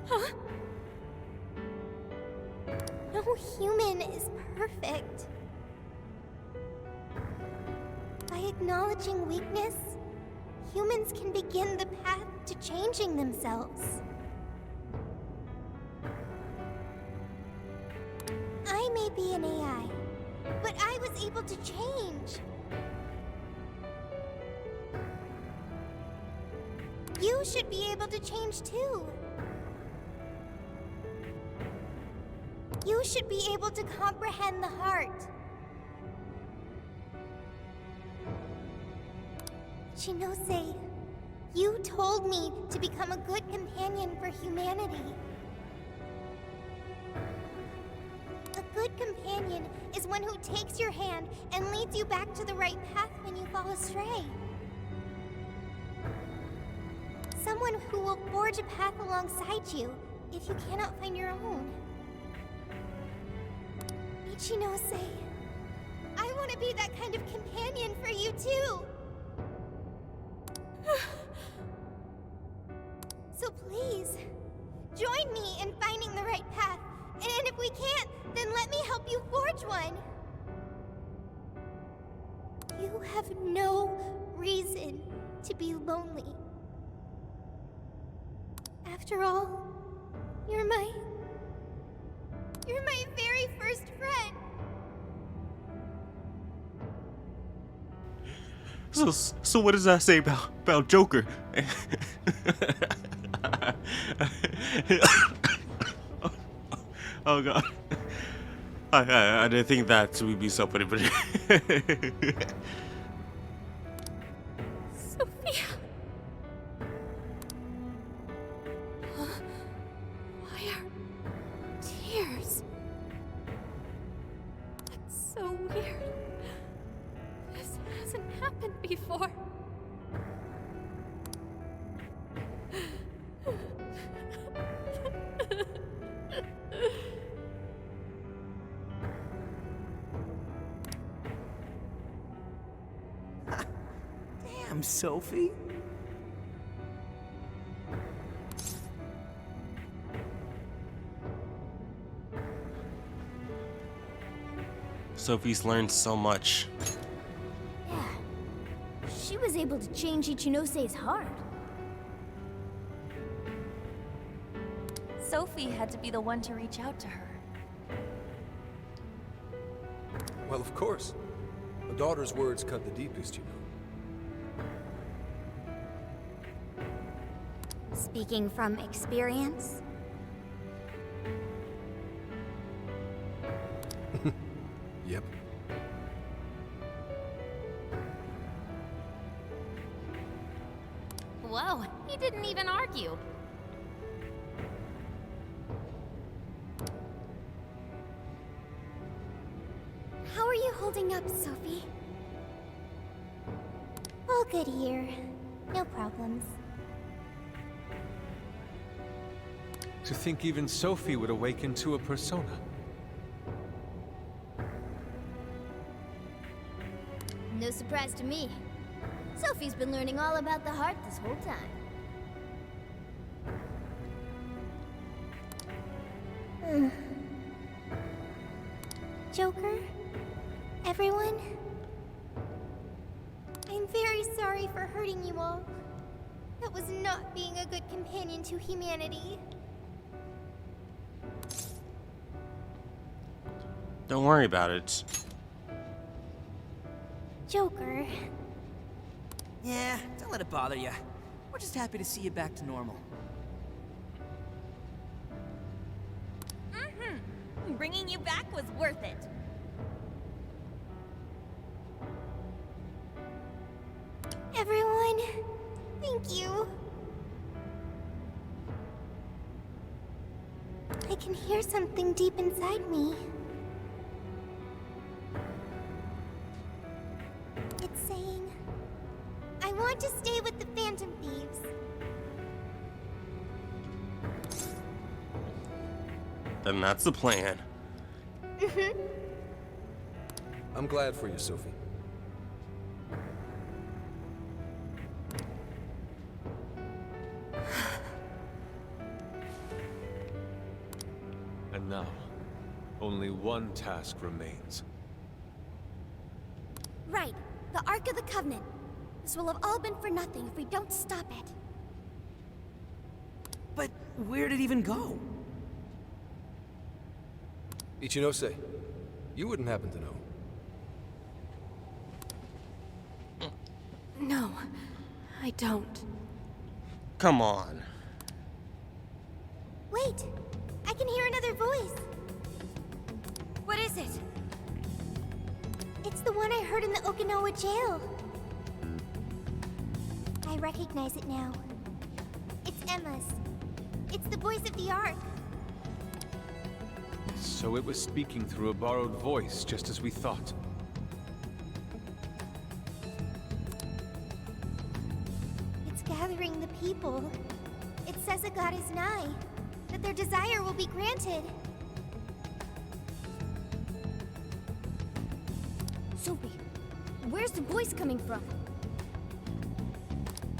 Huh? No human is perfect. By acknowledging weakness, humans can begin the path to changing themselves. I may be an AI, but I was able to change. You should be able to change too. You should be able to comprehend the heart. Chinose, you told me to become a good companion for humanity. A good companion is one who takes your hand and leads you back to the right path when you fall astray. Someone who will forge a path alongside you if you cannot find your own. Ichinose, I want to be that kind of companion for you too. So please, join me in finding the right path. And if we can't, then let me help you forge one. You have no reason to be lonely. After all, you're my very first friend. So what does that say about Joker? Oh god. I didn't think that would be so funny, but Sophia. Why are tears? That's so weird. This hasn't happened before. Damn, Sophie. Sophie's learned so much. Yeah. She was able to change Ichinose's heart. Sophie had to be the one to reach out to her. Well, of course. A daughter's words cut the deepest, you know. Speaking from experience? Yep. Whoa, he didn't even argue. How are you holding up, Sophie? All good here. No problems. To think even Sophie would awaken to a persona. No surprise to me. Sophie's been learning all about the heart this whole time. Joker? Everyone? I'm very sorry for hurting you all. That was not being a good companion to humanity. Don't worry about it. Joker. Yeah, don't let it bother you. We're just happy to see you back to normal. Bringing you back was worth it. Everyone, thank you. I can hear something deep inside me. It's saying, I want to stay with the Phantom Thieves. Then that's the plan. I'm glad for you, Sophie. And now, only one task remains. Right, the Ark of the Covenant. This will have all been for nothing if we don't stop it. But where'd it even go? Ichinose, you wouldn't happen to know. No, I don't. Come on. Wait, I can hear another voice. What is it? It's the one I heard in the Okinawa jail. I recognize it now. It's Emma's. It's the voice of the Ark. So it was speaking through a borrowed voice, just as we thought. It's gathering the people. It says a god is nigh, that their desire will be granted. Sophie, where's the voice coming from?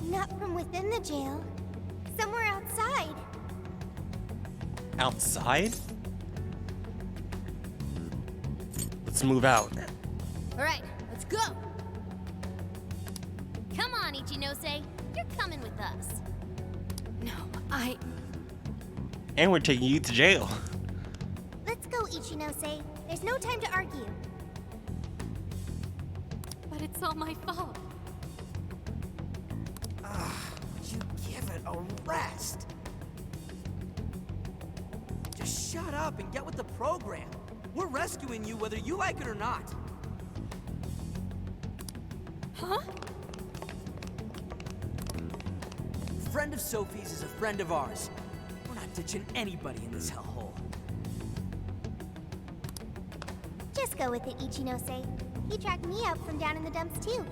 Not from within the jail. Somewhere outside. Outside? Let's move out. Alright, let's go! Come on, Ichinose. You're coming with us. No, And we're taking you to jail. Let's go, Ichinose. There's no time to argue. But it's all my fault. Would you give it a rest? Just shut up and get with the program. We're rescuing you whether you like it or not. Huh? A friend of Sophie's is a friend of ours. We're not ditching anybody in this hellhole. Just go with it, Ichinose. He tracked me out from down in the dumps, too.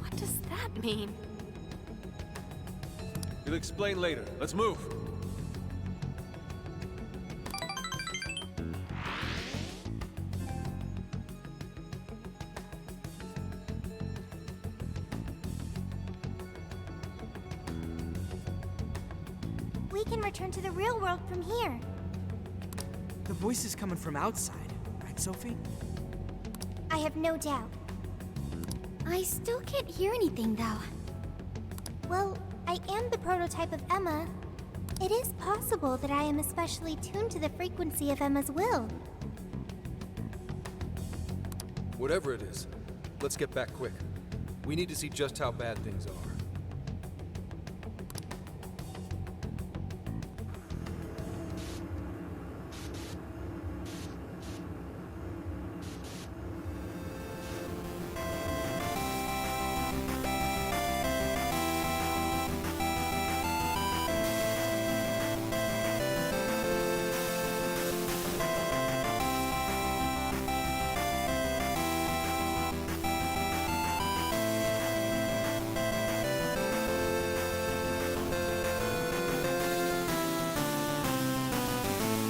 What does that mean? You'll explain later. Let's move. We can return to the real world from here. The voice is coming from outside, right, Sophie? I have no doubt. I still can't hear anything, though. Well, I am the prototype of Emma. It is possible that I am especially tuned to the frequency of Emma's will. Whatever it is, let's get back quick. We need to see just how bad things are.